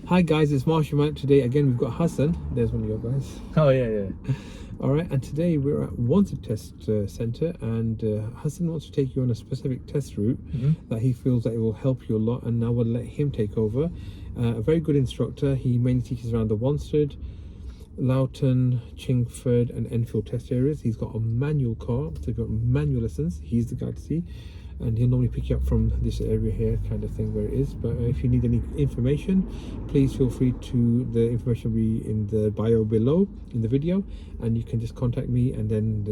Hi guys, it's Marshall Man. Today again we've got Hassan. There's one of your guys. Oh yeah. Alright, and today we're at Wanstead Test Centre, and Hassan wants to take you on a specific test route that he feels that it will help you a lot, and now we'll let him take over. A very good instructor. He mainly teaches around the Wanstead, Loughton, Chingford and Enfield test areas. He's got a manual car, so you've got manual lessons. He's the guy to see, and he'll normally pick you up from this area here, kind of thing, where it is. But if you need any information, please feel free to, the information will be in the bio below in the video, and you can just contact me, and then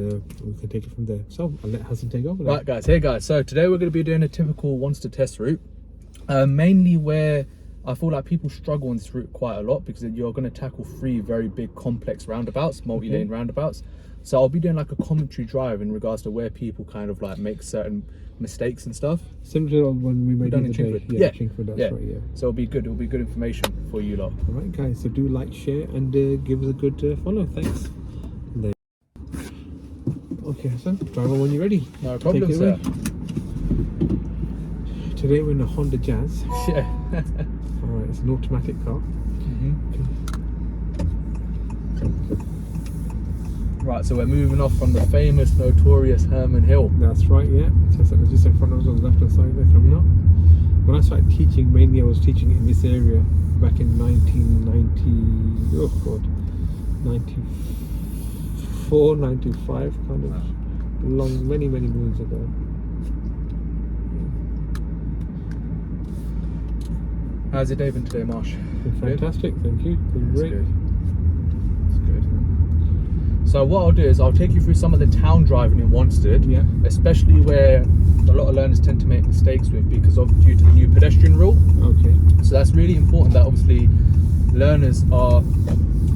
we can take it from there. So I'll let Hassan take over now. Right guys, hey guys, so today we're going to be doing a typical Wanstead test route, mainly where I feel like people struggle on this route quite a lot, because you're going to tackle 3 very big complex roundabouts, multi-lane roundabouts. So I'll be doing like a commentary drive in regards to where people kind of like make certain mistakes and stuff. Similar to when we made it in Chingford. Yeah, Chingford, that's right, yeah. So it'll be good information for you lot. Alright guys, so do like, share and give us a good follow. Thanks. Okay Hassan, driver when you're ready. No problem, sir. Away. Today we're in a Honda Jazz. Yeah. Alright, it's an automatic car. Right, so we're moving off from the famous, notorious Herman Hill. That's right, yeah. Just in front of us on the left hand side there, coming up. When I started teaching, mainly I was teaching in this area back in 1990, oh god, 94, 95, kind of long, many moons ago. How's your day been today, Marsh? Fantastic, thank you. Been great. That's good. So what I'll do is I'll take you through some of the town driving in Wanstead, especially where a lot of learners tend to make mistakes with because of due to the new pedestrian rule. Okay. So that's really important that obviously learners are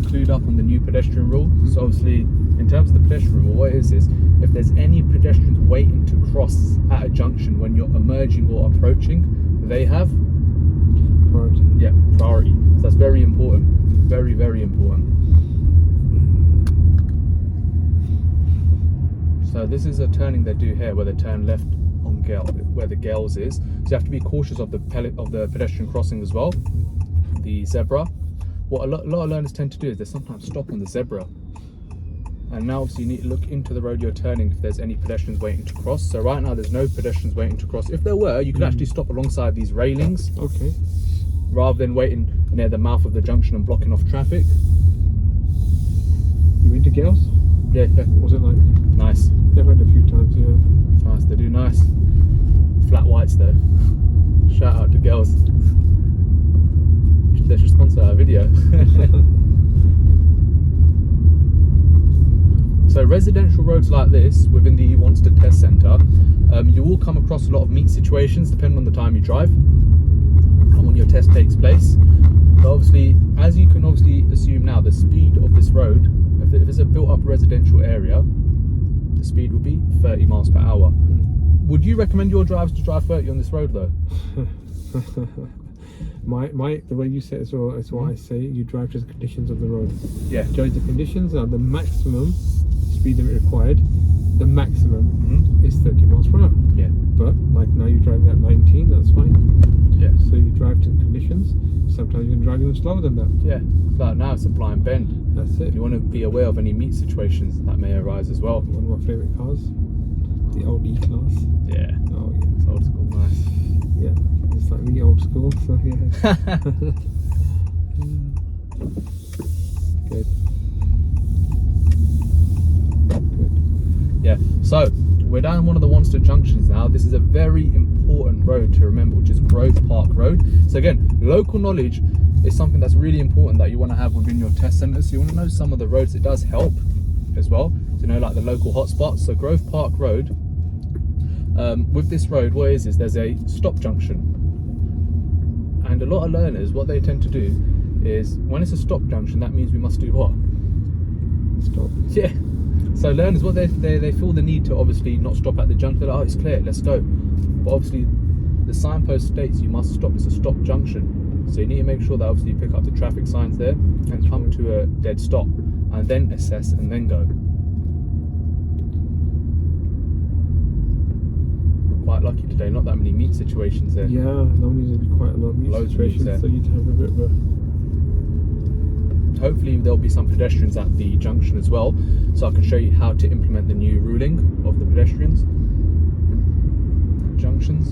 clued up on the new pedestrian rule. So obviously in terms of the pedestrian rule, what it is if there's any pedestrians waiting to cross at a junction when you're emerging or approaching, they have priority. Yeah, priority. So that's very important. Very, very important. So this is a turning they do here where they turn left on where the Gales is. So you have to be cautious of the pedestrian crossing as well. The zebra. What a lot of learners tend to do is they sometimes stop on the zebra. And now obviously you need to look into the road you're turning if there's any pedestrians waiting to cross. So right now there's no pedestrians waiting to cross. If there were, you could actually stop alongside these railings. Okay. Rather than waiting near the mouth of the junction and blocking off traffic. You been to Gales? Yeah. What's it like? Nice. I've had a few times, yeah. Nice, they do nice. Flat whites though. Shout out to girls. They should sponsor our video. So residential roads like this within the Wanstead Test Centre, you will come across a lot of meet situations depending on the time you drive and when your test takes place. But obviously, as you can obviously assume now, the speed of this road, if it's a built up residential area, the speed would be 30 miles per hour. Would you recommend your drivers to drive 30 on this road though? The way you say it as well, is what I say. You drive to the conditions of the road. Yeah. Judge the conditions are the maximum speed limit required. The maximum is 30 miles per hour. Yeah. But like now you're driving at 19, that's fine. Yeah. So you drive to the conditions. Sometimes you can drive even slower than that. Yeah. Like now it's a blind bend. That's it. You want to be aware of any meet situations that may arise as well. One of my favourite cars, the old E-Class. Yeah. Oh yeah. It's old school, nice. Yeah. It's like me old school, so yeah. Good. Yeah, so we're down one of the Wanstead junctions now. This is a very important road to remember, which is Grove Park Road. So again, local knowledge is something that's really important that you want to have within your test centre. So you want to know some of the roads. It does help as well to know like the local hotspots. So Grove Park Road, with this road, what it is there's a stop junction. And a lot of learners, what they tend to do is when it's a stop junction, that means we must do what? Stop. Yeah. So learners, what they feel the need to obviously not stop at the junction. They're like, oh, it's clear, let's go. But obviously, the signpost states you must stop. It's a stop junction. So you need to make sure that obviously you pick up the traffic signs there and come to a dead stop, and then assess and then go. Quite lucky today, not that many meet situations there. Yeah, normally there'd be quite a lot of meet situations, so you'd have a bit of a hopefully there'll be some pedestrians at the junction as well, so I can show you how to implement the new ruling of the pedestrians junctions.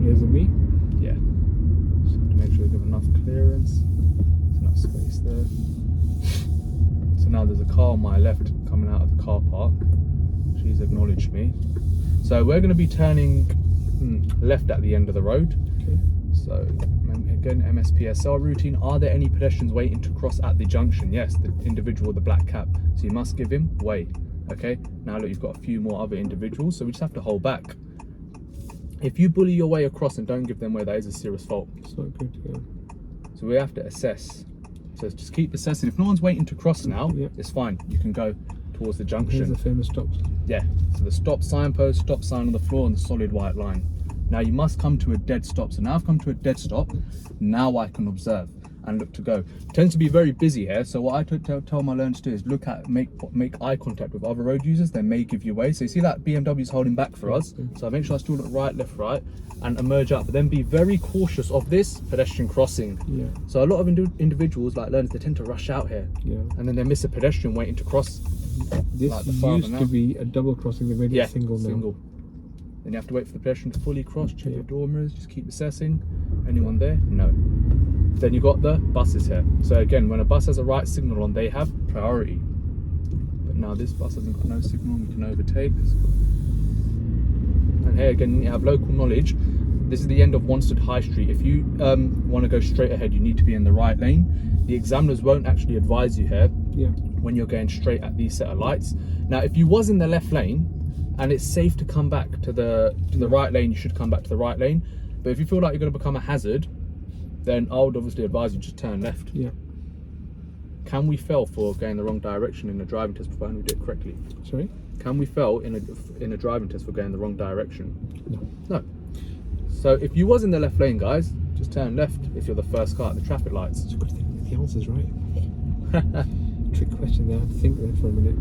Here's a me. Yeah, so to make sure we give enough clearance, there's enough space there. So now there's a car on my left coming out of the car park. She's acknowledged me. So we're going to be turning left at the end of the road. Okay. So again, MSPSL routine. Are there any pedestrians waiting to cross at the junction? Yes, the individual with the black cap. So you must give him way. Okay. Now look, you've got a few more other individuals, so we just have to hold back. If you bully your way across and don't give them way, that is a serious fault. It's not good. Yeah. So we have to assess. So just keep assessing. If no one's waiting to cross now, it's fine. You can go towards the junction. Here's the famous stop. Yeah. So the stop signpost, stop sign on the floor, and the solid white line. Now you must come to a dead stop. So now I've come to a dead stop. Now I can observe and look to go. It tends to be very busy here. So what I tell my learners to do is look at, make eye contact with other road users. They may give you way. So you see that BMW is holding back for us. So I make sure I still look right, left, right, and emerge up. But then be very cautious of this pedestrian crossing. Yeah. So a lot of individuals, like learners, they tend to rush out here. Yeah. And then they miss a pedestrian waiting to cross. This like used to be a double crossing. They made it single now. Then you have to wait for the pedestrian to fully cross, check your door mirrors, just keep assessing. Anyone there? No. Then you got the buses here. So again, when a bus has a right signal on, they have priority. But now this bus hasn't got no signal, we can overtake. And here again, you have local knowledge. This is the end of Wanstead High Street. If you want to go straight ahead, you need to be in the right lane. The examiners won't actually advise you here when you're going straight at these set of lights. Now, if you was in the left lane, and it's safe to come back to the right lane, you should come back to the right lane. But if you feel like you're going to become a hazard, then I would obviously advise you just turn left. Yeah. Can we fail for going the wrong direction in a driving test provided we do it correctly? Sorry? Can we fail in a driving test for going the wrong direction? No. No. So if you was in the left lane, guys, just turn left if you're the first car at the traffic lights. It's a good thing the answer's right. Trick question there. I had to think there for a minute.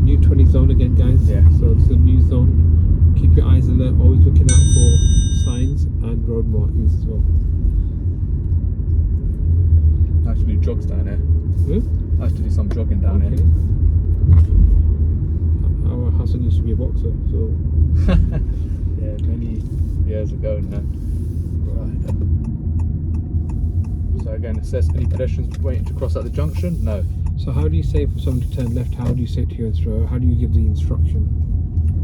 New 20 zone again, guys. Yeah. So it's a new zone. Keep your eyes alert. Always looking out for signs and road markings as well. I have to do jogs down here. I have to do some jogging down here. Our Hassan used to be a boxer, so. Yeah, many years ago now. Right. So again, assess any pedestrians waiting to cross at the junction? No. So how do you say for someone to turn left? How do you say it to your instructor? How do you give the instruction?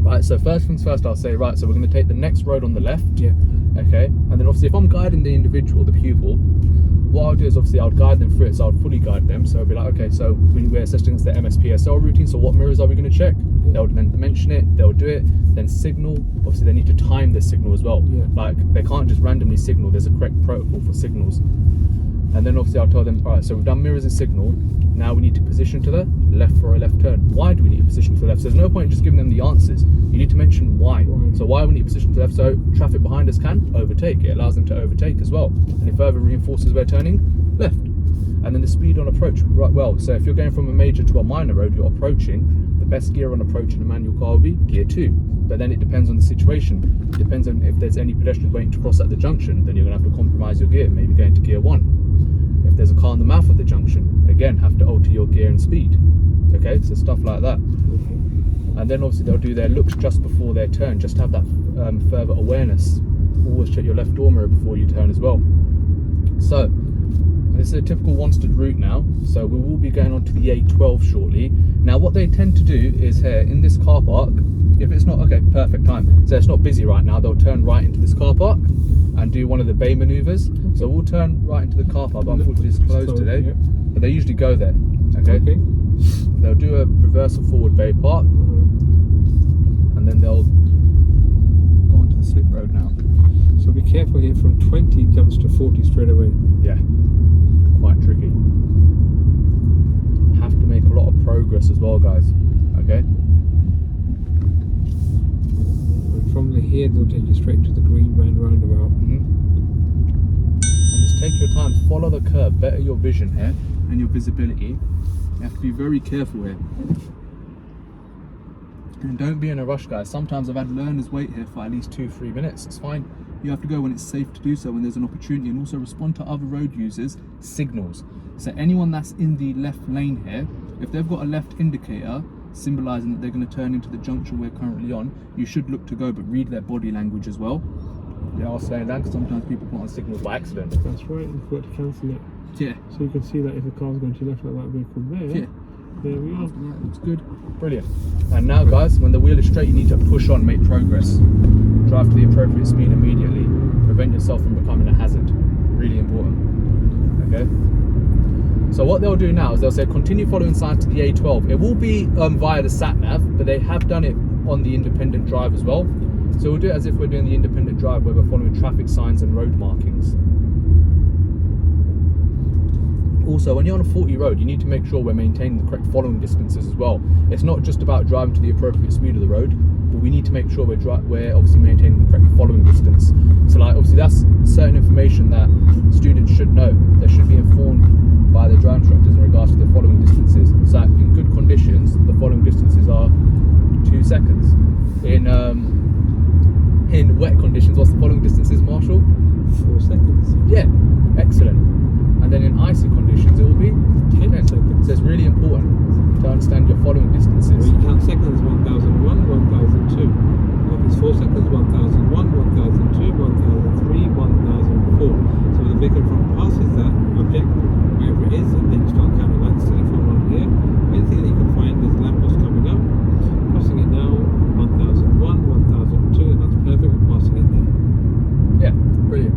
Right, so first things first, I'll say, right, so we're going to take the next road on the left. Yeah. Okay, and then obviously if I'm guiding the individual, the pupil, what I'll do is obviously I'll guide them through it, so I'll fully guide them. So I'll be like, okay, so we're assessing the MSPSL routine, so what mirrors are we going to check? They'll then mention it, they'll do it, then signal. Obviously they need to time the signal as well. Yeah. Like they can't just randomly signal, there's a correct protocol for signals. And then obviously I'll tell them, all right, so we've done mirrors and signal, now we need to position to the left for a left turn. Why do we need to position to the left? So there's no point in just giving them the answers. You need to mention why. So why we need to position to the left, so traffic behind us can overtake. It allows them to overtake as well. And it further reinforces we're turning left. And then the speed on approach, right, well, so if you're going from a major to a minor road, you're approaching, the best gear on approach in a manual car will be gear 2. But then it depends on the situation. It depends on if there's any pedestrians waiting to cross at the junction, then you're gonna have to compromise your gear, maybe going to gear 1. If there's a car in the mouth of the junction, again, have to alter your gear and speed. Okay, so stuff like that. And then obviously they'll do their looks just before their turn, just to have that further awareness. Always check your left door mirror before you turn as well. So, this is a typical Wanstead route now, so we will be going on to the A12 shortly. Now what they tend to do is here, in this car park, if it's not, okay, perfect time, so it's not busy right now, they'll turn right into this car park and do one of the bay manoeuvres. So we'll turn right into the car park, but unfortunately it's closed today, but they usually go there, okay? They'll do a reverse or forward bay park, and then they'll go onto the slip road now. So be careful here, from 20 jumps to 40 straight away. Yeah, quite tricky. Have to make a lot of progress as well, guys, okay? And from here they'll take you straight to the green man roundabout. And just take your time, follow the curve, better your vision here and your visibility. You have to be very careful here. And don't be in a rush, guys. Sometimes I've had learners wait here for at least 2-3 minutes. It's fine. You have to go when it's safe to do so, when there's an opportunity, and also respond to other road users' signals. So anyone that's in the left lane here, if they've got a left indicator symbolizing that they're going to turn into the junction we're currently on, you should look to go, but read their body language as well. They are saying that because sometimes people put on signals by accident. That's right, you've got to cancel it. Yeah. So you can see that if a car's going to left like that vehicle there, Yeah. there we are. That looks good. Brilliant. And now, guys, when the wheel is straight, you need to push on, make progress. Drive to the appropriate speed immediately. Prevent yourself from becoming a hazard. Really important. Okay? So what they'll do now is they'll say continue following signs to the A12. It will be via the sat nav, but they have done it on the independent drive as well. So we'll do it as if we're doing the independent drive where we're following traffic signs and road markings. Also, when you're on a 40 road, you need to make sure we're maintaining the correct following distances as well. It's not just about driving to the appropriate speed of the road, but we need to make sure we're obviously maintaining the correct following distance. So like, obviously that's certain information that students should know. They should be informed by their drive instructors in regards to their following distances. So in good conditions, the following distances are 2 seconds. In wet conditions, what's the following distances, Marshall? 4 seconds. Yeah, excellent. And then in icy conditions, it will be 10 seconds. So it's really important to understand your following distances. Well, you count seconds, 1001, 1002. If it's 4 seconds, 1001, 1002, 1003, 1004. So when the vehicle in front passes that object, wherever it is, and then you start counting like this telephone on here. Anything that you can find, there's a lamppost coming up. Crossing it now, 1001, 1002, and that's perfect, we're passing it there. Yeah, brilliant.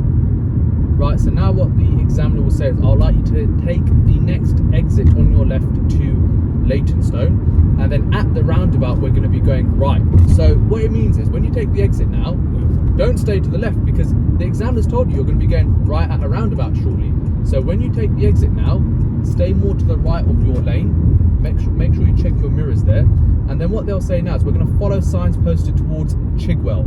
Right, so now what the examiner will say is, I'd like you to take the next exit on your left to Leytonstone, and then at the roundabout we're going to be going right. So what it means is when you take the exit now, don't stay to the left, because the examiner's told you you're going to be going right at a roundabout shortly. So when you take the exit now, stay more to the right of your lane. Make sure you check your mirrors there. And then what they'll say now is we're going to follow signs posted towards Chigwell.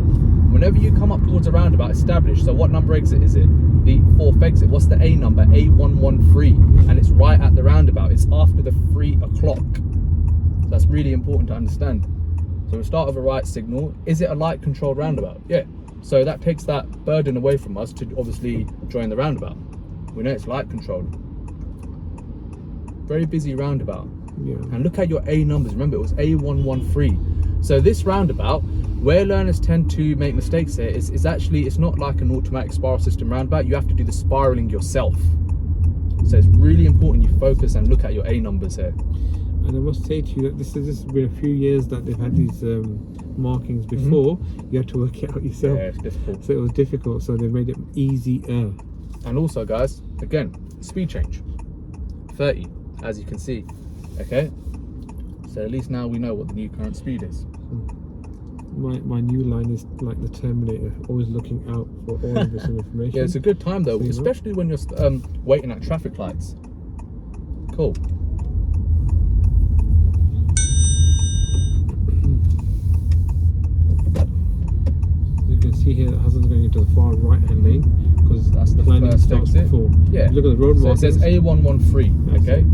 Whenever you come up towards a roundabout, establish. So what number exit is it? The 4th exit. What's the A number? A113. And it's right at the roundabout. It's after the 3 o'clock. So that's really important to understand. So we'll start with a right signal. Is it a light controlled roundabout? Yeah. So that takes that burden away from us to obviously join the roundabout. We know it's light controlled. Very busy roundabout. Yeah. And look at your A numbers. Remember, it was A113. So this roundabout, where learners tend to make mistakes here, is actually, it's not like an automatic spiral system roundabout. You have to do the spiraling yourself. So it's really important you focus and look at your A numbers here. And I must say to you that this has been a few years that they've had these markings before. You had to work it out yourself. Yeah, it's difficult. So it was difficult, so they've made it easier. And also, guys, again, speed change. 30, as you can see. Okay? So at least now we know what the new current speed is. My new line is like the Terminator, always looking out for all of this information. Yeah, it's a good time though, So, especially when you're waiting at traffic lights. Cool. You can see here that Hassan's going into the far right hand lane because That's the planning first starts exit. before. Yeah. Look at the road So it markings. says A113, Yes. okay?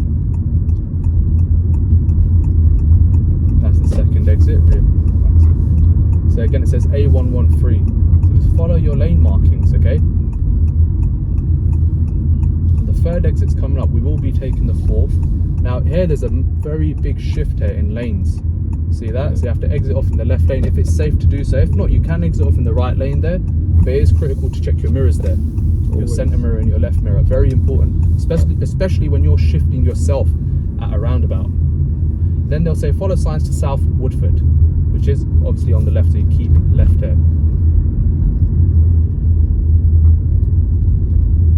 That's the second exit. So again, it says A113. So just follow your lane markings, okay? The third exit's coming up. We will be taking the 4th. Now here, there's a very big shift here in lanes. See that? So you have to exit off in the left lane if it's safe to do so. If not, you can exit off in the right lane there. But it is critical to check your mirrors there. Your Always. centre mirror and your left mirror. Very important. Especially when you're shifting yourself at a roundabout. Then they'll say follow signs to South Woodford, which is obviously on the left, so you keep left here.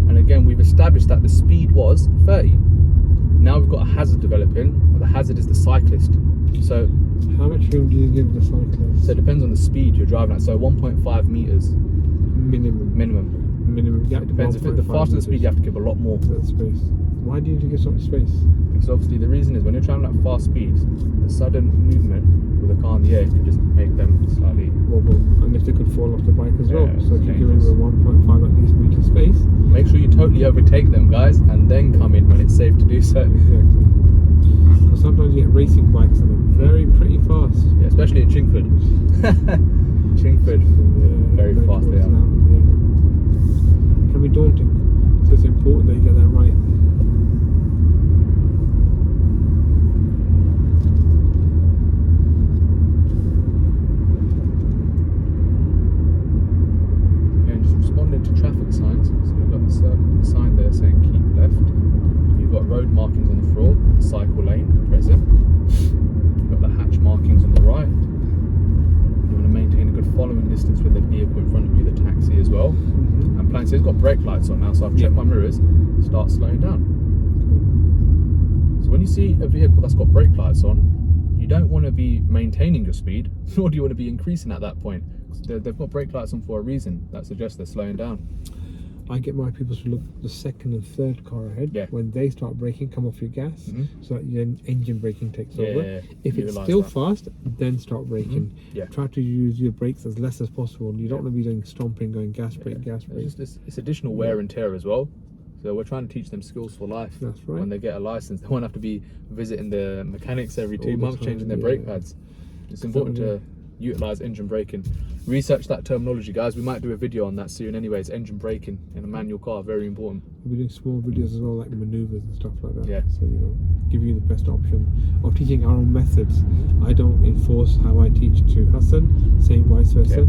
And again, we've established that the speed was 30. Now we've got a hazard developing. The hazard is the cyclist. So How much room do you give the cyclist? it depends on the speed you're driving at. So 1.5 meters minimum. Yeah, It depends. If the faster the speed, you have to give a lot more. that space. Why do you need to give so much space? Because obviously the reason is when you're traveling at fast speeds, the sudden movement with a car in the air can just make them slightly. Wobble, and if they could fall off the bike as well. Yeah, So if it's you're giving dangerous. them 1.5 at least meter space. Make sure you totally overtake them, guys, and then come in when it's safe to do so. Exactly. Because sometimes you get racing bikes and they're very pretty fast. Yeah, especially in Chingford. Chingford, very fast they are. It can be daunting, so it's important that you get that right. Again, just responding to traffic signs. So we've got the circle sign there saying keep left. You've got road markings on the floor, the cycle lane present. You've got the hatch markings on the right. You want to maintain a good following distance with the vehicle in front of you, the taxi as well. And plan, so it's got brake lights on now, so I've checked my mirrors. Start slowing down. So when you see a vehicle that's got brake lights on, you don't want to be maintaining your speed, nor do you want to be increasing at that point. They've got brake lights on for a reason. That suggests they're slowing down. I get my people to look at the second and third car ahead. Yeah. When they start braking, come off your gas, so that your engine braking takes over. Yeah, if it's still fast, then start braking. Try to use your brakes as less as possible. You don't want to be doing stomping, going gas brake, gas brake. It's additional wear and tear as well. So we're trying to teach them skills for life. That's right. When they get a license, they won't have to be visiting the mechanics every 2 months, changing their brake pads. It's important to utilize engine braking. Research that terminology, guys. We might do a video on that soon anyways. Engine braking in a manual car, very important. We're doing small videos as well, like maneuvers and stuff like that. Yeah. So, you know, give you the best option of teaching our own methods. I don't enforce how I teach to Hassan, same vice versa.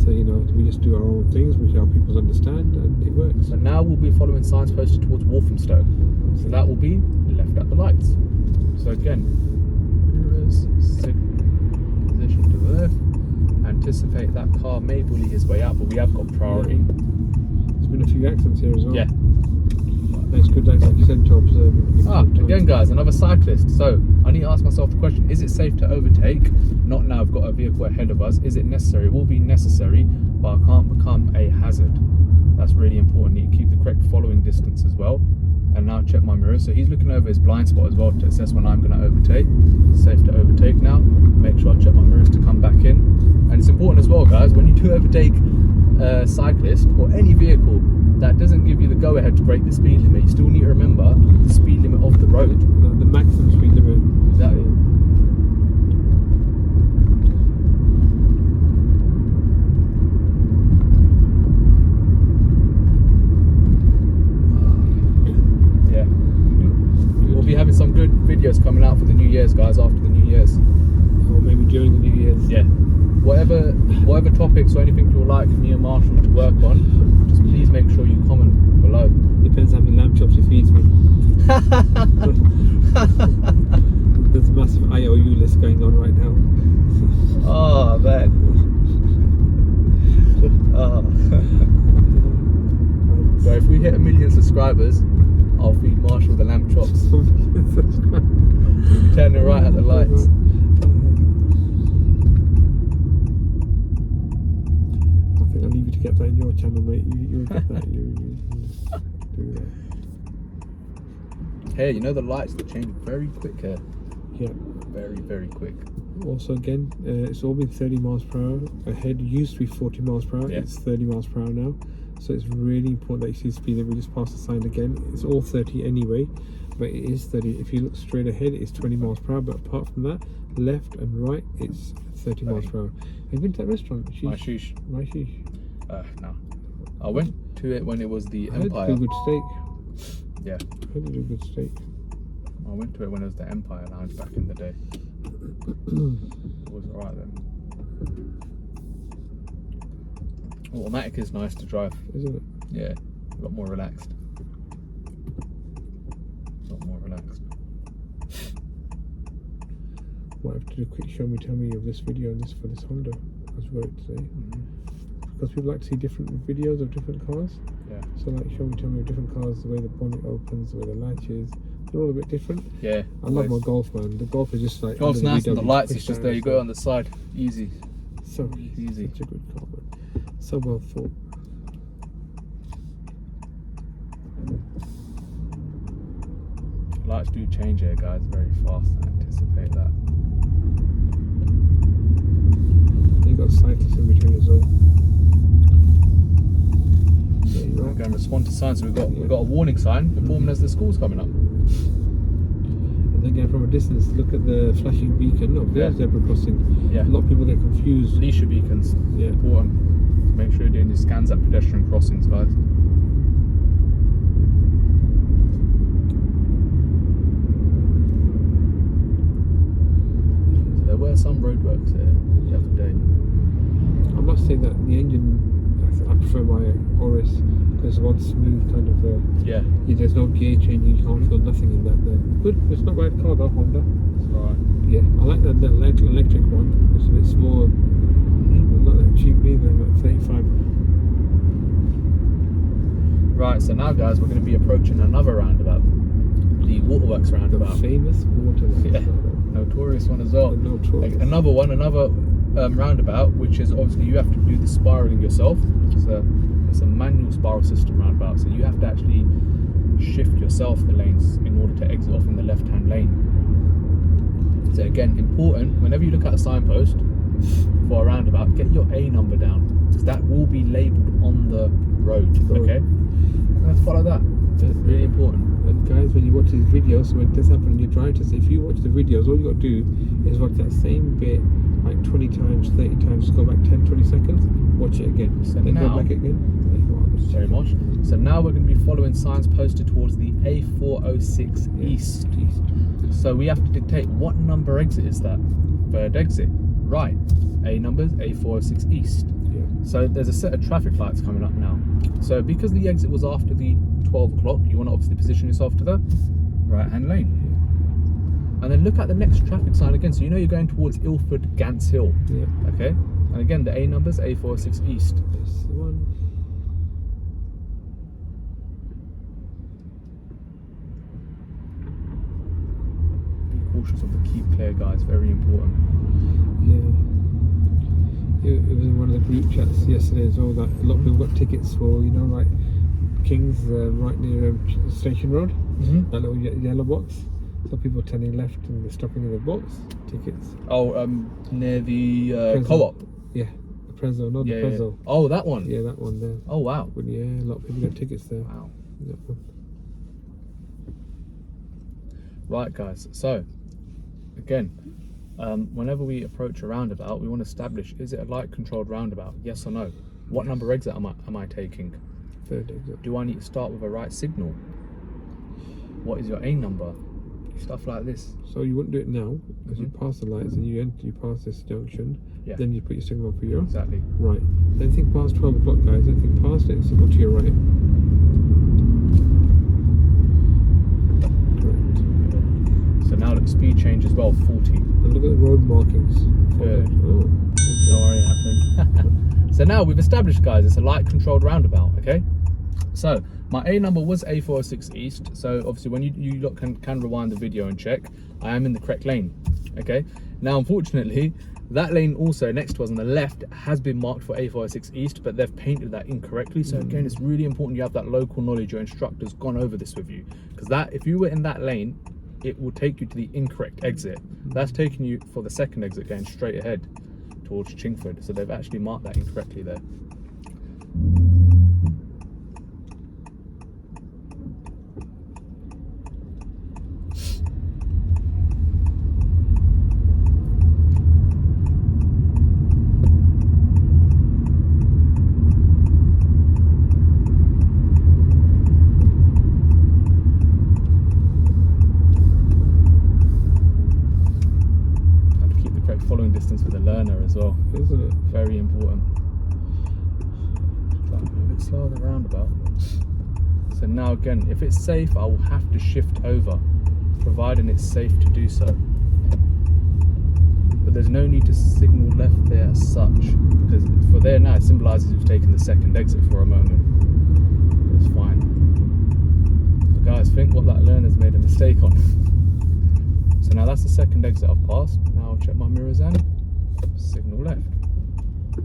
So, you know, we just do our own things, which our people understand, and it works. So now we'll be following signs posted towards Walthamstow. So that will be left at the lights. So again, mirrors, position to the left. Anticipate that car may bully his way out, but we have got priority. There's been a few accidents here as well. Yeah. That's good, like you said, to observe. Again, guys, another cyclist. So I need to ask myself the question: is it safe to overtake? Not now. I've got a vehicle ahead of us. Is it necessary? It will be necessary, but I can't become a hazard. That's really important. You need to keep the correct following distance as well. And now check my mirrors. So he's looking over his blind spot as well to assess when I'm going to overtake. It's safe to overtake now. Make sure I check my mirrors to come back in. And it's important as well, guys, when you do overtake a cyclist or any vehicle, that doesn't give you the go-ahead to break the speed limit. You still need to remember the speed limit of the road. The maximum speed limit. Exactly. We'll be having some good videos coming out for the New Year's, guys, after the New Year's. Or maybe during the New Year's. Yeah. Whatever topics or anything you'll like me and Marshall to work on, just please make sure you comment below. Depends how many lamb chops he feeds me. There's a massive IOU list going on right now. Oh, man. So if we hit 1 million subscribers, I'll feed Marshall the lamb chops. Turning right at the lights. I think I'll leave you to get that in your channel, mate. You'll get that. You do that. Hey, you know the lights that change very quick here. Yeah. Very, very quick. Also, again, it's all been 30 miles per hour. Ahead used to be 40 miles per hour. Yeah. It's 30 miles per hour now. So it's really important that you see the speed limit. We just passed the sign again. It's all 30 anyway, but it is 30. If you look straight ahead, it's 20 miles per hour. But apart from that, left and right, it's 30 miles per hour. Have you been to that restaurant? My sheesh. No. I went to it when it was the Empire. I heard they do good steak. Yeah. I heard they do good steak. I went to it when it was the Empire Lounge back in the day. It was alright then. Automatic is nice to drive, isn't it? Yeah, a lot more relaxed. Might have to do a quick show me tell me of this video and this for this Honda as well today. Because people like to see different videos of different cars. Yeah. So like show me tell me of different cars, the way the bonnet opens, the way the latch is. They're all a bit different. Yeah. I love my Golf, man. The Golf is just like Golf's nice and the lights is just there, you go on the side. Easy. So easy. Such a good car, man. So well thought. Lights do change here, guys, very fast. Anticipate that. You got cyclists in between as well. We're going to respond to signs. So we've got a warning sign informing us the school's coming up. And And again, from a distance, look at the flashing beacon. Oh, there's zebra crossing. Yeah. A lot of people get confused. Leisure beacons. Yeah. Important. So make sure you're doing your scans at pedestrian crossings, guys. So there were some roadworks here the other day. I must say that the engine, I prefer my Oris because one smooth kind of. Yeah. There's no gear changing. You can't feel nothing in that. Good. It's not bad car though, Honda. Right. Yeah, I like that little electric one. It's a bit smaller. Not that cheap either. About 35. Right. So now, guys, we're going to be approaching another roundabout, the Waterworks roundabout. Famous Waterworks. Yeah. Notorious one as well. Notorious. Like another roundabout, which is obviously you have to do the spiraling yourself. So it's a manual spiral system roundabout, so you have to actually shift yourself the lanes in order to exit off in the left-hand lane. So again, important, whenever you look at a signpost for a roundabout, get your A number down, because that will be labelled on the road, okay? Let's follow that. Really important. And guys, when you watch these videos, when this happens, you try to say, if you watch the videos, all you got to do is watch that same bit like 20 times, 30 times, just go back 10, 20 seconds, watch it again. So then now, go back again. Very much. So now we're going to be following signs posted towards the A406 East. So we have to dictate what number exit is that? Third exit. Right. A numbers, A406 East. Yeah. So there's a set of traffic lights coming up now. So because the exit was after the 12 o'clock, you want to obviously position yourself to the right-hand lane. And then look at the next traffic sign again. So you know you're going towards Ilford Gants Hill. Yeah. Okay. And again, the A numbers, A406 East. That's the one. Cautious of the keep clear, guys, very important. Yeah, it was in one of the group chats yesterday as well that a lot of people got tickets for, like King's right near Station Road, that little yellow box. So people are turning left and they're stopping in the box. Tickets. Oh, near the co-op. Yeah, the Prezzo, not Yeah, the Prezzo. yeah. Oh, that one. Yeah, that one there. Oh wow. But yeah, a lot of people got tickets there. Wow. That one. Right, guys. So again, whenever we approach a roundabout, we want to establish: is it a light-controlled roundabout? Yes or no? What number exit am I taking? Third exit. Do I need to start with a right signal? What is your A number? Stuff like this. So you wouldn't do it now because you pass the lights and you pass this junction. Yeah. Then you put your signal for your Exactly. right. Anything past 12 o'clock, guys. Anything past it, signal to your right. Correct. So now look, speed change as well, 40. And look at the road markings. Good. Oh, Don't worry, happening. So now we've established, guys, it's a light controlled roundabout, okay? So my A number was A406 East. So obviously when you lot can rewind the video and check, I am in the correct lane, okay? Now, unfortunately, that lane also next to us on the left has been marked for A406 East, but they've painted that incorrectly. So again, it's really important you have that local knowledge. Your instructor's gone over this with you, because that if you were in that lane, it will take you to the incorrect exit. That's taking you for the second exit going straight ahead towards Chingford. So they've actually marked that incorrectly there. Distance with the learner as well, isn't it? Very important. Try and move a bit slower the roundabout. So now again, if it's safe, I will have to shift over, providing it's safe to do so. But there's no need to signal left there as such, because for there now it symbolises you've taken the second exit for a moment. It's fine. But guys, think what that learner's made a mistake on. So now that's the second exit I've passed. Now I'll check my mirrors and signal left. So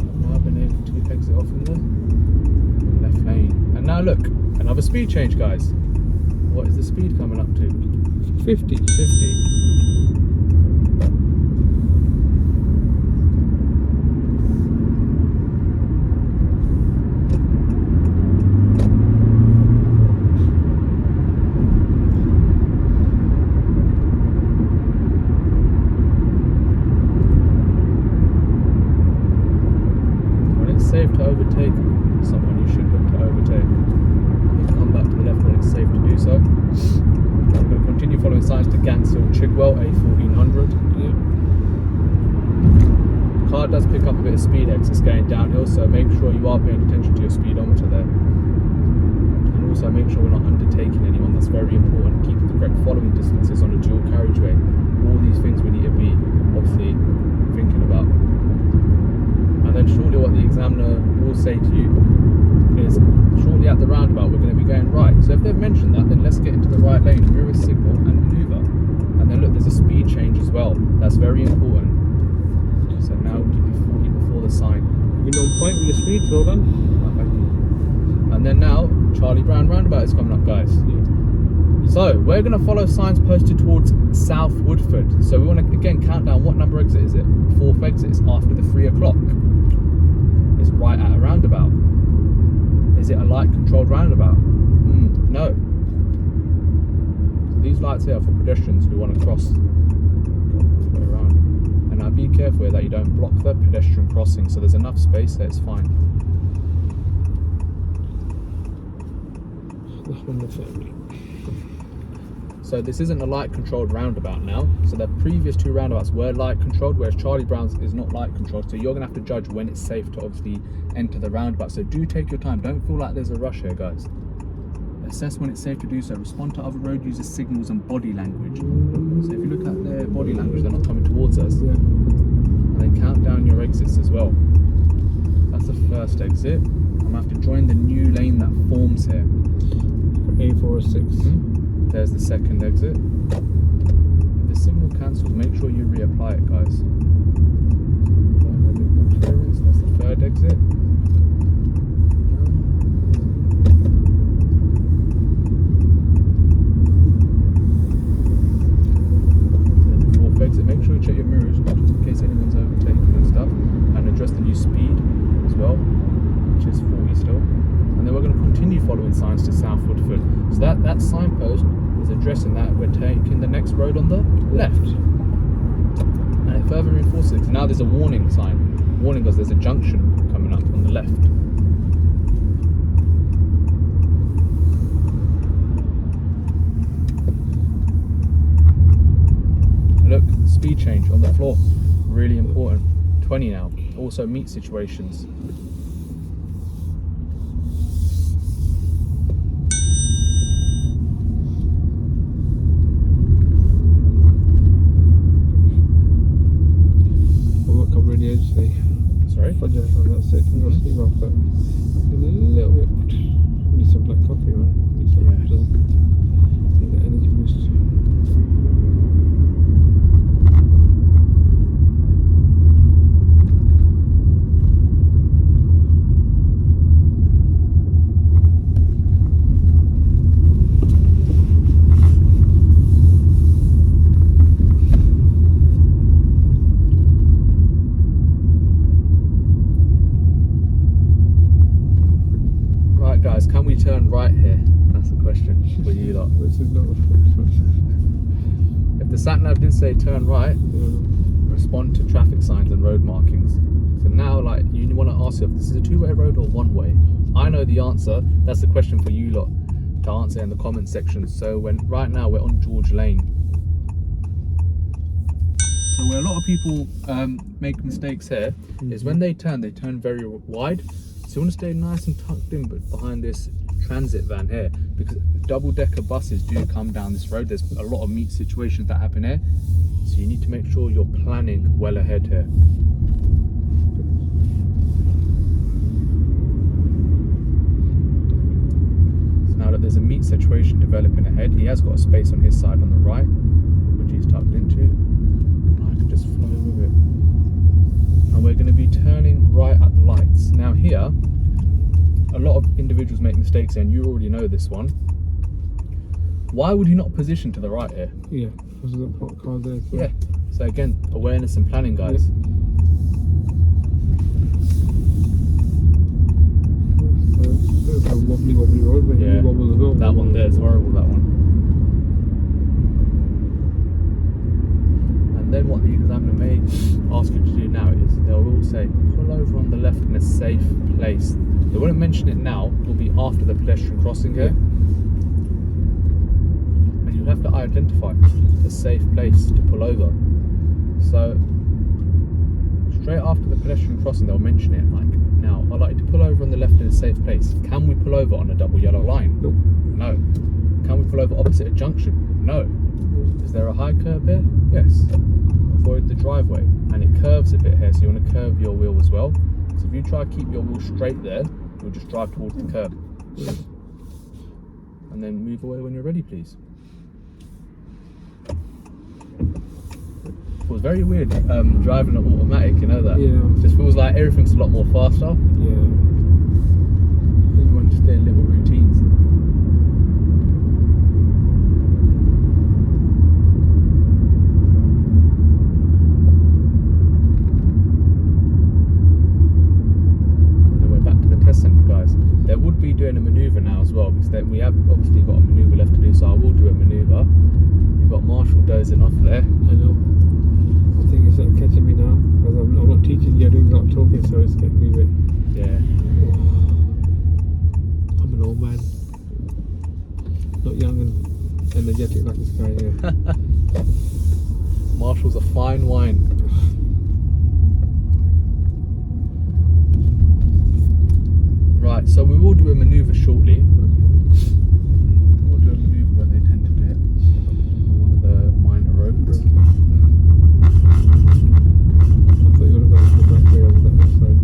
I've now been able to exit off in the left lane. And now look, another speed change, guys. What is the speed coming up to? 50. 50. safe to overtake someone, you should look to overtake. You come back to the left when it's safe to do so. I'm going to continue following signs to Gansill Chigwell, A1400. Yeah. The car does pick up a bit of speed as it's going downhill, so make sure you are paying attention to your speedometer there. And also make sure we're not undertaking anyone, that's very important. Keep the correct following distances on a dual carriageway. All these things we need to be obviously thinking about. And then shortly what the examiner will say to you is, shortly at the roundabout we're going to be going right. So if they've mentioned that, then let's get into the right lane, mirror signal and manoeuvre. And then look, there's a speed change as well. That's very important. So now keep you 40 before the sign. You're on point with your speed, well done. Thank you. And then now, Charlie Brown roundabout is coming up, guys. Yeah. So we're going to follow signs posted towards South Woodford. So we want to again count down what number exit is it. Fourth exit is after the 3 o'clock. It's right at a roundabout. Is it a light controlled roundabout? No. So these lights here are for pedestrians who want to cross. Go around. And now be careful here that you don't block the pedestrian crossing. So there's enough space there, it's fine. So this isn't a light controlled roundabout now. So the previous 2 roundabouts were light controlled, whereas Charlie Brown's is not light controlled. So you're gonna have to judge when it's safe to obviously enter the roundabout. So do take your time. Don't feel like there's a rush here, guys. Assess when it's safe to do so. Respond to other road users' signals and body language. So if you look at their body language, they're not coming towards us. Yeah. And then count down your exits as well. That's the first exit. I'm gonna have to join the new lane that forms here. A406. There's the second exit. If the signal cancels, make sure you reapply it, guys. That's the third exit. There's the fourth exit. Make sure you check your mirrors just in case anyone's overtaking and stuff. And adjust the new speed as well, which is 40 still. And then we're going to continue following signs to South Woodford. So that signpost is addressing that we're taking the next road on the left. And it further reinforces it. So now there's a warning sign, warning us there's a junction coming up on the left. Look, speed change on the floor, really important. 20 now. Also meet situations. Sorry? That's it. You'll see off, but a little bit. Need some black coffee, man. Need some need that energy boost. Guys, can we turn right here? That's the question for you lot. This is not If the sat nav did say turn right, respond to traffic signs and road markings. So now, like, you want to ask yourself, this is a 2-way road or 1-way? I know the answer. That's the question for you lot to answer in the comment section. So right now we're on George Lane. So where a lot of people make mistakes here is when they turn very wide. So you want to stay nice and tucked in but behind this transit van here, because double-decker buses do come down this road. There's a lot of meet situations that happen here. So you need to make sure you're planning well ahead here. So now that there's a meet situation developing ahead, he has got a space on his side on the right, which he's tucked into. And I can just flow with it. And we're going to be turning right at the lights. Now here, a lot of individuals make mistakes here, and you already know this one. Why would you not position to the right here? Yeah, because of the parked car there. So. Yeah, so again, awareness and planning, guys. Yeah. There's a wobbly road when you wobble as well. That one there is horrible, that one. And then what the examiner may ask you to do now is they'll will say pull over on the left in a safe place. They wouldn't mention it now, it will be after the pedestrian crossing here. And you'll have to identify a safe place to pull over. So straight after the pedestrian crossing they'll mention it, like, now I'd like you to pull over on the left in a safe place. Can we pull over on a double yellow line? Nope. No. Can we pull over opposite a junction? No. Is there a high curb here? Yes. Avoid the driveway. And it curves a bit here, so you want to curve your wheel as well. So if you try to keep your wheel straight there, you'll just drive towards the curb. And then move away when you're ready, please. It was very weird driving an automatic, you know that? Yeah. Just feels like everything's a lot more faster. Yeah. Everyone just doing little routines. There would be doing a manoeuvre now as well, because we have obviously got a manoeuvre left to do, so I will do a manoeuvre. You've got Marshall dozing off there. I know. I think it's like catching me now, because I'm not teaching you, I'm doing a lot of talking, so it's getting me a bit. Yeah. I'm an old man. Not young and energetic like this guy here. Marshall's a fine wine. Right, so we will do a manoeuvre shortly. We'll do a manoeuvre where they tend to do it on one of the minor roads. I thought you would have gone the back way over that side.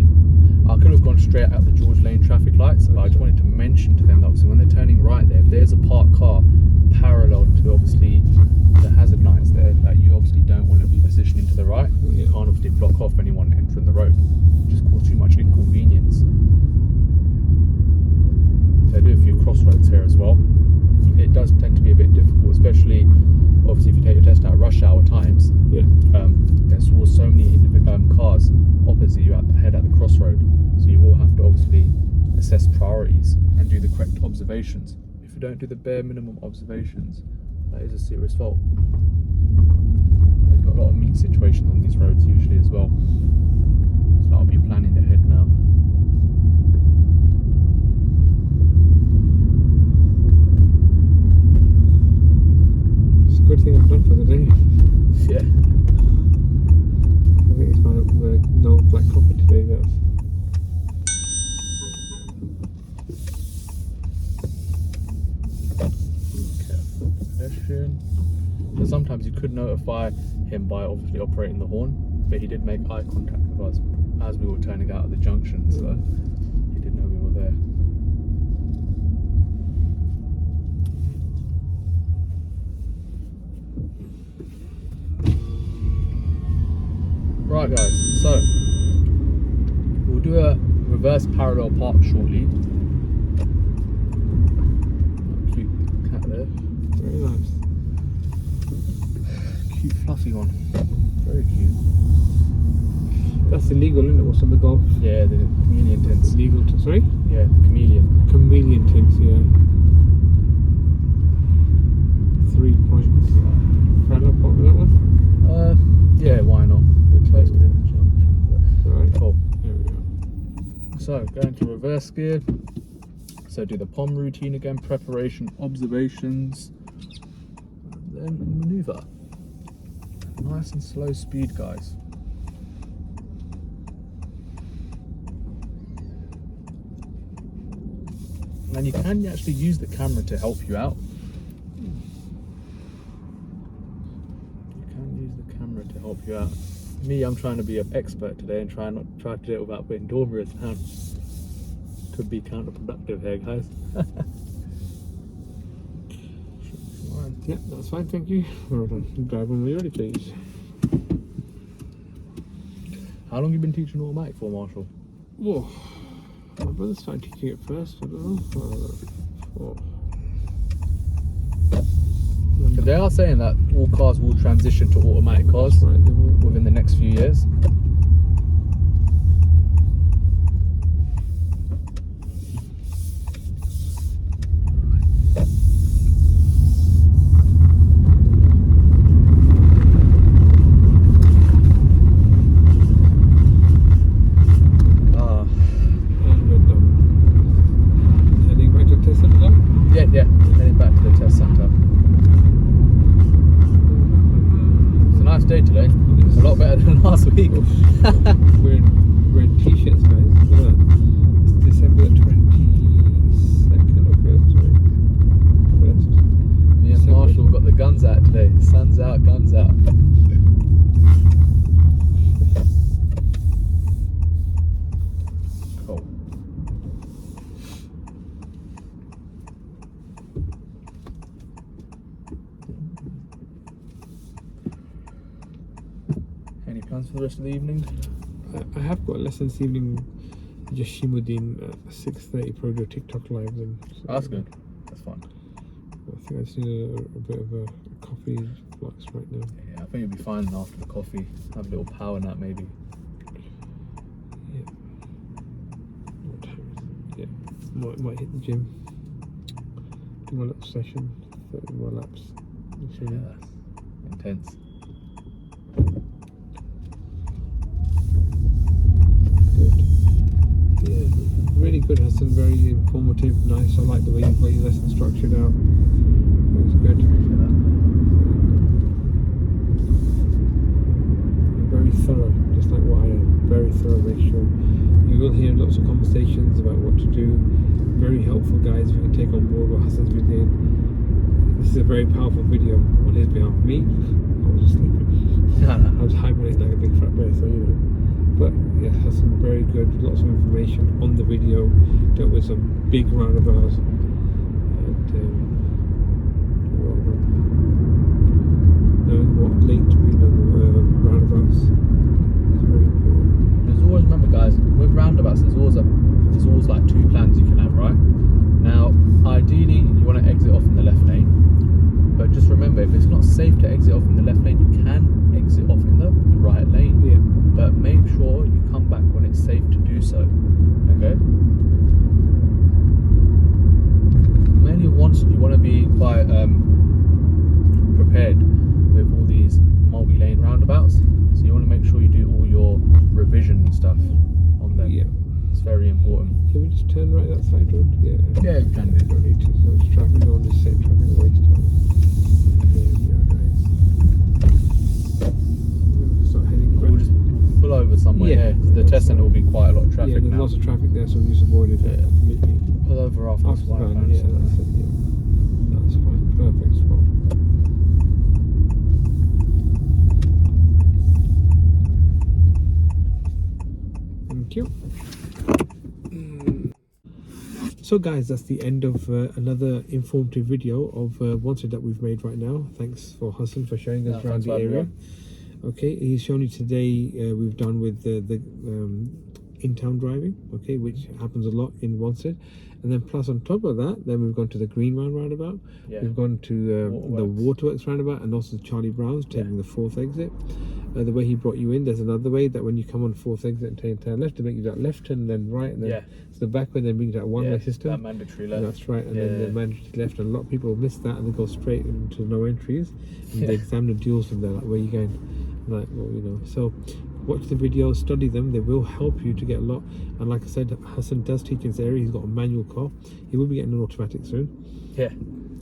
I could have gone straight out the George Lane traffic lights, but I just wanted to mention to them that obviously when they're turning right there, if there's a parked car parallel to obviously the hazard lights there, that you obviously don't want to be positioning to the right. You can't obviously block off anyone entering the road. Just cause too much inconvenience. They do a few crossroads here as well. It does tend to be a bit difficult, especially obviously if you take your test out rush hour times. Yeah. There's always so many cars opposite you ahead at the crossroad, so you will have to obviously assess priorities and do the correct observations. If you don't do the bare minimum observations, that is a serious fault. They've got a lot of meat situations on these roads usually as well, so I'll be planning ahead now. Good thing I'm done for the day. Yeah. I think it's my no black coffee today, guys. Careful pedestrian. So sometimes you could notify him by obviously operating the horn, but he did make eye contact with us as we were turning out of the junction, so he did know we were there. Right guys, so we'll do a reverse parallel park shortly. Cute cat there. Very nice. Cute fluffy one. Very cute. That's illegal, isn't it? What's on the golf? Yeah, the chameleon tints. Illegal to, sorry? Yeah, the chameleon. Chameleon tints, yeah. 3 points. Parallel park with that one? Yeah, why not? A bit close to the junction. Right. Cool. There we go. So, going to reverse gear. So do the POM routine again, preparation, observations, and then manoeuvre. Nice and slow speed, guys. And you can actually use the camera to help you out. To help you out. Me, I'm trying to be an expert today and try to do it without putting door mirrors down. Could be counterproductive here, guys. Yeah, that's fine, thank you. Well done. Drive when we're ready, please. How long have you been teaching automatic for, Marshall? Whoa. My brother started teaching it first, I don't know. They are saying that all cars will transition to automatic cars within the next few years. we're in t-shirts, guys. Look at that. It's December the 22nd or 1st, sorry. 1st. Me and December. Marshall got the guns out today. Sun's out, guns out. Cool. Any plans for the rest of the evening? I have got a lesson this evening. Just Shimuddin at 6:30 probably do a TikTok live then. So That's good. That's fun. I think I just need a bit of a coffee flux right now. Yeah, I think you'll be fine after the coffee. Have a little power nap maybe. Yeah. What time is it? Yeah. Might hit the gym. Do my little session, 30 more laps. Yeah, that's intense. Good. Yeah, really good, Hassan. Very informative, nice. I like the way you've got your lesson structured out. It's good. Very thorough, just like what I am. Very thorough, make sure. You will hear lots of conversations about what to do. Very helpful, guys. If you can take on board what Hassan's been doing. This is a very powerful video on his behalf. Me, I was just sleeping. I was hibernating like a big fat bear, so you know. But yeah, Hassan, very good. Lots of information on the video. Dealt with some big roundabouts. And knowing what lane to be on the roundabouts is very important. There's always, remember guys, with roundabouts there's always like two plans you can have, right? Now ideally you want to exit off in the left lane, but just remember, if it's not safe to exit off in the left lane, you can exit off in the right lane. Yeah. But make sure you come back when it's safe to do so. Okay? Mainly once you want to be quite prepared with all these multi-lane roundabouts, so you want to make sure you do all your revision and stuff on them. Yeah. It's very important. Can we just turn right that side road? Yeah. Yeah, you can do. Don't need to so much traffic on this same traffic waste time. There we are, guys. We'll start heading back. We'll just pull over somewhere. Yeah. Yeah, the test centre will be quite a lot of traffic Yeah, there's now. lots of traffic there, so we just avoided that completely. Pull over after this After white van, van. yeah, that's it, yeah. That's fine. Perfect spot. Thank you. So guys, that's the end of another informative video of Wanstead that we've made right now. Thanks for Hassan for showing us around the area. Okay, he's shown you today, we've done with the in-town driving, okay, which happens a lot in Wanstead. And then plus on top of that, then we've gone to the Green roundabout. Yeah. We've gone to the Waterworks roundabout and also Charlie Brown's, taking the 4th exit. The way he brought you in, there's another way that when you come on 4th exit and take turn left, to make you that left and then right, and then so the back way then brings that one-way system. That mandatory left. That's right, and then the mandatory left, and a lot of people miss that and they go straight into no entries. And the examiner deals from there, like, where are you going? Like, well, you know, so watch the videos, study them, they will help you to get a lot. And like I said, Hassan does teach in this area. He's got a manual car, he will be getting an automatic soon. Yeah.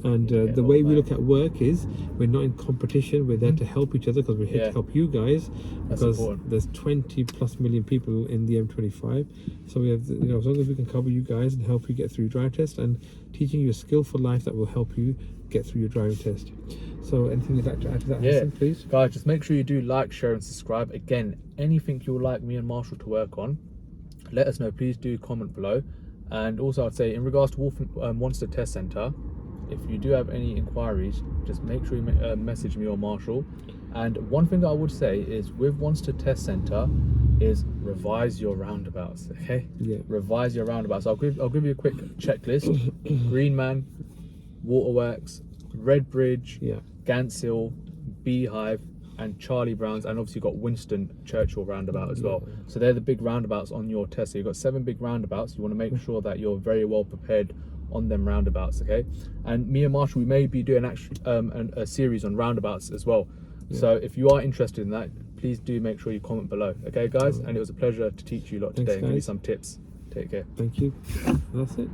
And the way we look at work is we're not in competition, we're there to help each other, because we're here to help you guys. Because there's 20+ million people in the M25, so we have, you know, as long as we can cover you guys and help you get through your drive test and teaching you a skill for life that will help you get through your driving test. So anything you'd like to add to that, Hassan, please? Guys, just make sure you do like, share and subscribe. Again, anything you would like me and Marshall to work on, let us know. Please do comment below. And also I'd say in regards to Wanstead Test Centre, if you do have any inquiries, just make sure you message me or Marshall. And one thing I would say is with Wanstead Test Centre is revise your roundabouts, okay? Yeah. Revise your roundabouts. I'll give you a quick checklist. Green Man, Waterworks, Red Bridge, Ganshill, Beehive, and Charlie Brown's, and obviously you've got Winston Churchill roundabout as well. So they're the big roundabouts on your test. So you've got 7 big roundabouts. You want to make sure that you're very well prepared on them roundabouts, okay? And me and Marshall, we may be doing actually a series on roundabouts as well. So if you are interested in that, please do make sure you comment below, okay guys? And it was a pleasure to teach you a lot today and give you some tips. Take care. Thank you. That's it.